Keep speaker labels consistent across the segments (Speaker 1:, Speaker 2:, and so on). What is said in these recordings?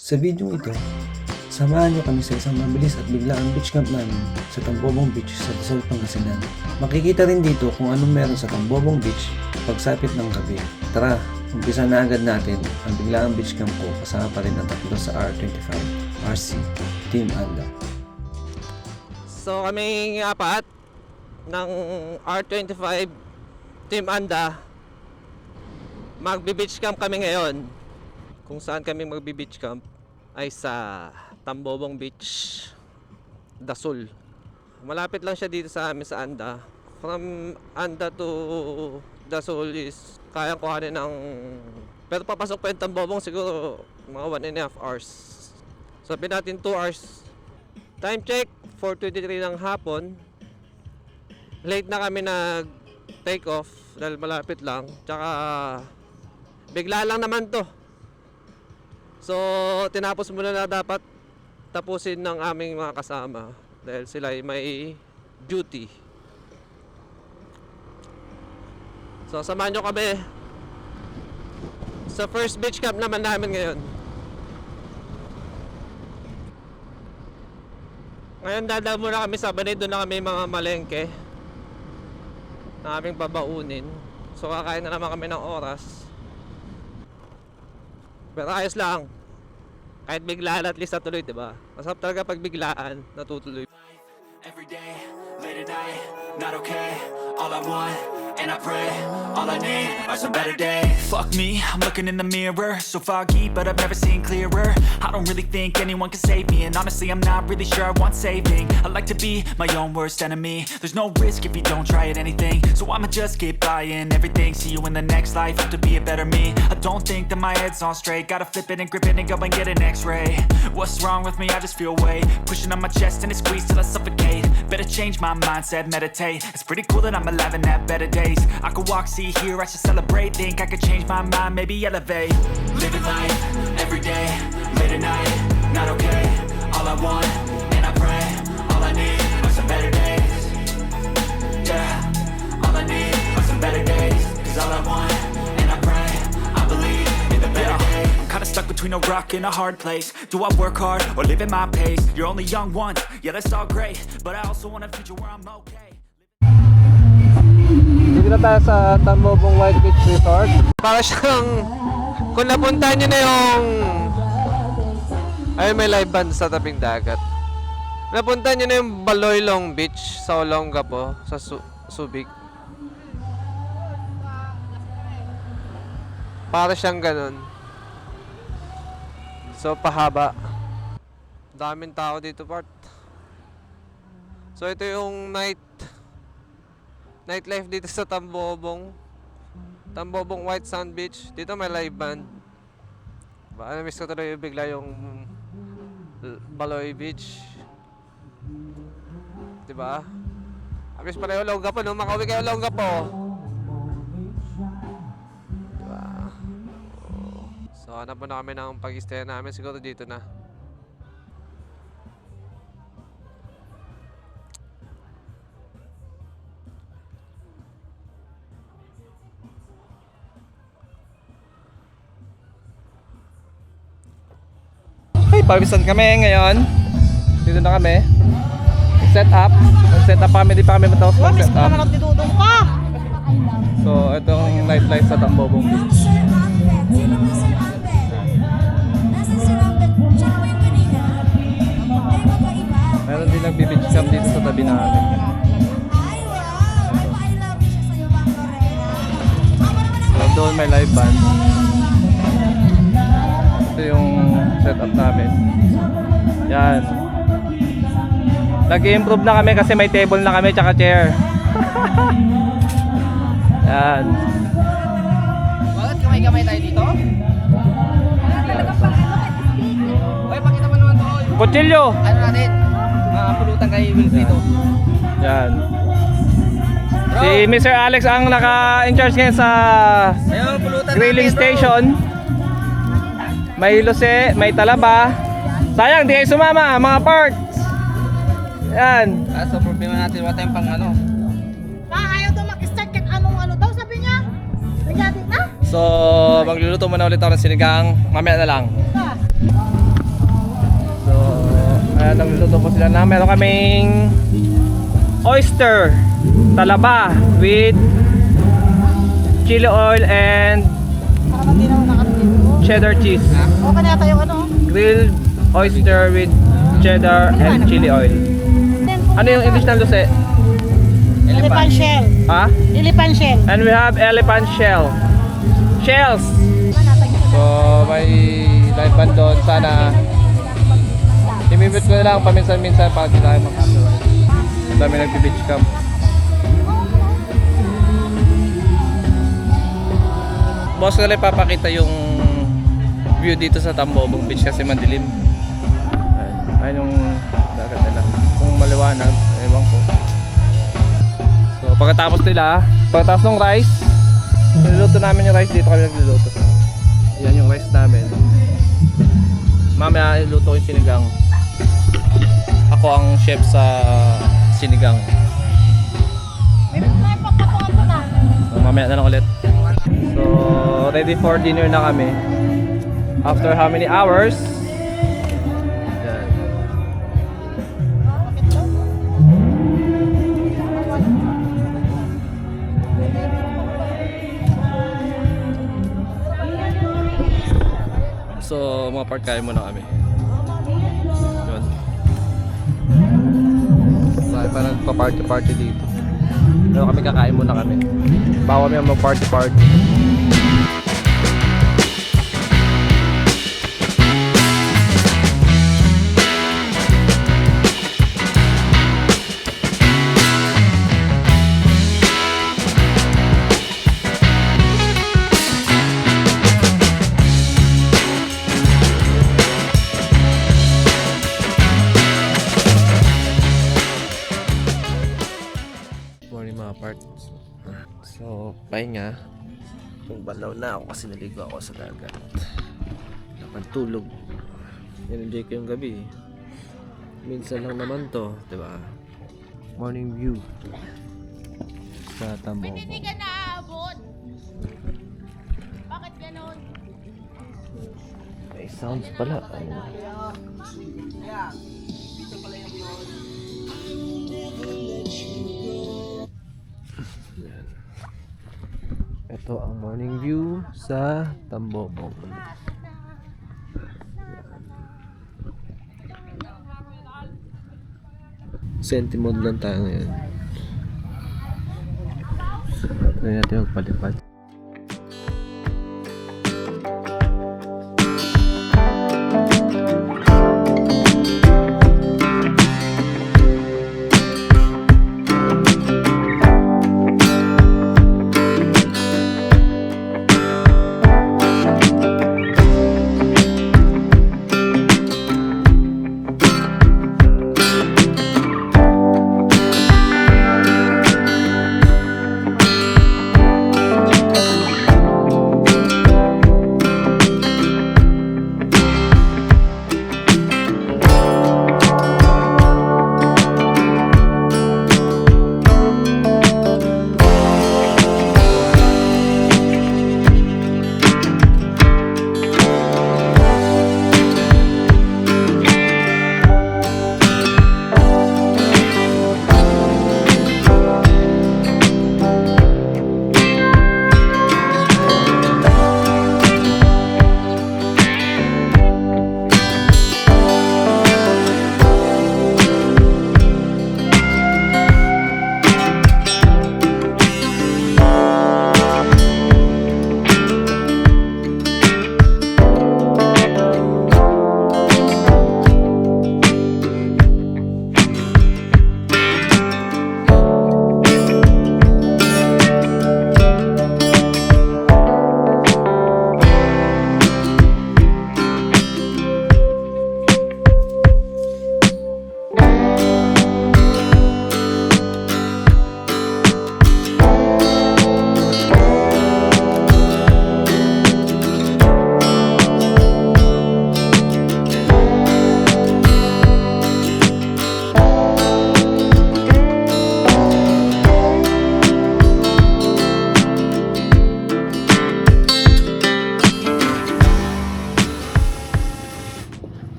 Speaker 1: Sa video ito, samahan niyo kami sa isang mabilis at biglaang beach camp namin sa Tambobong Beach sa Rizal, Pangasinan. Makikita rin dito kung anong meron sa Tambobong Beach pagsapit ng gabi. Tara, umpisa na agad natin ang biglaang beach camp ko kasama pa rin ang tatlo sa R25 RC Team Anda.
Speaker 2: So kaming apat ng R25 Team Anda, magbe-beach camp kami ngayon. Kung saan kami magbe-beach camp ay sa Tambobong Beach, Dasol. Malapit lang siya dito sa amin sa Anda. From Anda to Dasol is kayang kuhanin ng, pero papasok pa yung Tambobong siguro mga 1.5 hours. Sabihin natin 2 hours. Time check 4:23 ng hapon. Late na kami nag take off dahil malapit lang. Tsaka bigla lang naman to. So tinapos muna na dapat tapusin ng aming mga kasama dahil sila ay may duty. So samahan nyo kami sa first beach camp naman namin ngayon. Ngayon dadaan muna kami sa Banay, doon na kami mga malengke na aming babaunin. So kakain na naman kami ng oras. Pero ayos lang. Kahit biglaan at least natuloy, diba? Masarap talaga pag biglaan natutuloy.
Speaker 3: Every day, late at night, not okay. All I want, and I pray, all I need are some better days. Fuck me, I'm looking in the mirror, so foggy, but I've never seen clearer. I don't really think anyone can save me, and honestly I'm not really sure I want saving. I like to be my own worst enemy. There's no risk if you don't try at anything, so I'ma just keep buying everything. See you in the next life, hope to be a better me. I don't think that my head's on straight, gotta flip it and grip it and go and get an x-ray. What's wrong with me? I just feel weight pushing on my chest and it squeezes till I suffocate. Better change my mindset, meditate. It's pretty cool that I'm alive and have better days. I could walk, see, hear, I should celebrate. Think I could change my mind, maybe elevate. Living life, every day, late at night, not okay. All I want, and I pray, all I need are some better days. Yeah, all I need are some better days. Cause all I want, and I pray, I believe in the better days. Kinda stuck between a rock and a hard place. Do I work hard or live at my pace? You're only young once, yeah that's all great, but I also want a future where I'm okay.
Speaker 2: Dito na tayo sa Tambobong White Beach Resort. Para siyang, kung napunta nyo na yung, ay may live band sa tabing dagat. Napunta nyo na yung Baloilong Beach sa Olongapo, sa Subic. Para siyang ganun. So pahaba. Daming tao dito part. So ito yung nightlife dito sa Tambobong White Sand Beach. Dito may live band. Na-miss ko tuloy bigla yung Baloy Beach. Diba? Na-miss pala yung Olongapo no? Makauwi kayo Olongapo. Diba? So hanap muna kami ng pag-stay namin. Siguro dito na.
Speaker 4: Hey, pawisan kami ngayon. Dito na kami. Set up. Set up kami, di pa kami matapos mag-set up. So, itong nightlife sa Tambobong Beach. Meron din nagbe-beach camp dito sa tabi namin. So, doon may live band. Ito yung setup namin. Yan. Nag-improve na kami kasi may table na kami tsaka chair. Yan.
Speaker 5: Bakit kamay-kamay tayo dito? Oy, pakita mo naman to.
Speaker 4: Kutsilyo!
Speaker 5: Ano natin? Mga pulutan kay Wilfredo.
Speaker 4: Yan. Si Mr. Alex ang naka-in-charge ngayon sa
Speaker 5: Ayun, pulutan
Speaker 4: grilling
Speaker 5: natin, bro.
Speaker 4: station. May luse, may talaba. Sayang, di kayo sumama, mga parts. Yan.
Speaker 5: So problema natin, wala tayong pang ano.
Speaker 6: Ayaw daw mag-start kahit anong daw sabi niya. Nagyabit na.
Speaker 4: So, magluluto muna ulit ako ng sinigang. Mamaya na lang. nagluluto po sila na meron kaming oyster talaba with chili oil and
Speaker 6: Para matinaw na kami dito.
Speaker 4: cheddar cheese.
Speaker 6: Okay na yata yung ano.
Speaker 4: Grilled oyster with cheddar and chili oil. Ano yung English ng luce?
Speaker 6: Elephant shell.
Speaker 4: Ha?
Speaker 6: Elephant shell.
Speaker 4: And we have elephant shell. Shells! So may live band doon. Sana imimit ko na lang paminsan-minsan pag tayo mag-camera. Dami nagpi-beach camp. Boss ko lang ipapakita yung view dito sa Tambobong Beach kasi madilim. Ayun yung dagat nila. Kung maliwanag, ewan ko. So pagkatapos ng rice, niluluto namin yung rice dito kami nagluluto. Yan yung rice namin. Mamaya iluto yung sinigang. Ako ang chef sa sinigang. So, mamaya na lang ulit. So ready for dinner na kami. After how many hours? Yan. So mga part kain muna kami. Yun. Parang pa-party dito. Pero kami kakain muna kami. Bawa kami ang mag-party. Morning mga parts. So, pahinga. Kung balaw na ako kasi naligo ako sa dagat. Napantulog. In-enjoy ko yung gabi. Minsan lang naman to, di ba? Morning view sa Tambobong.
Speaker 6: Hindi ka naabot. Bakit ganon?
Speaker 4: May sounds pala. Ano? Yan. Ito ang morning view sa Tambobong. Sentimod lang tayo ngayon. Try natin magpalipad.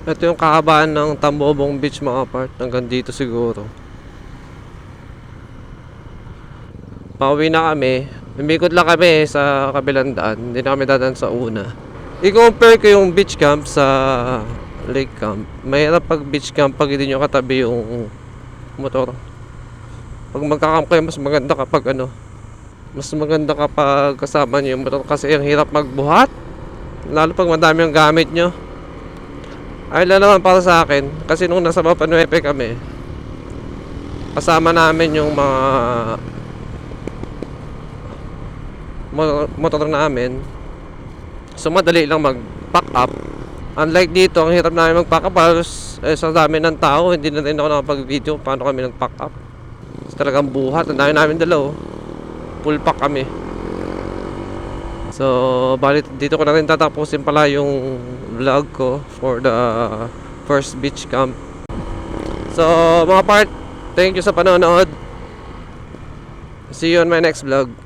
Speaker 2: Ito yung kahabaan ng Tambobong Beach mga part. Hanggang dito siguro. Pauwi na kami. Umikot lang kami sa kabilang daan. Hindi na kami dadaan sa una. I-compare ko yung beach camp sa lake camp. Mahirap pag beach camp pag hindi nyo katabi yung motor. Pag magka-camp kayo, mas maganda kapag mas maganda kapag kasama nyo yung motor kasi ang hirap magbuhat. Lalo pag madami yung gamit nyo. Ay lang naman para sa akin kasi nung nasa Mapanuepe kami, kasama namin yung mga motor namin. So madali lang mag-pack up. Unlike dito, ang hirap namin mag-pack up halos sa dami ng tao. Hindi na rin ako nakapag-video paano kami nag-pack up. So, talagang buhat. Ang dami namin dalaw. Full pack kami. So, balit dito ko na rin tatapusin pala yung vlog ko for the first beach camp. So, mga part, thank you sa panonood. See you on my next vlog.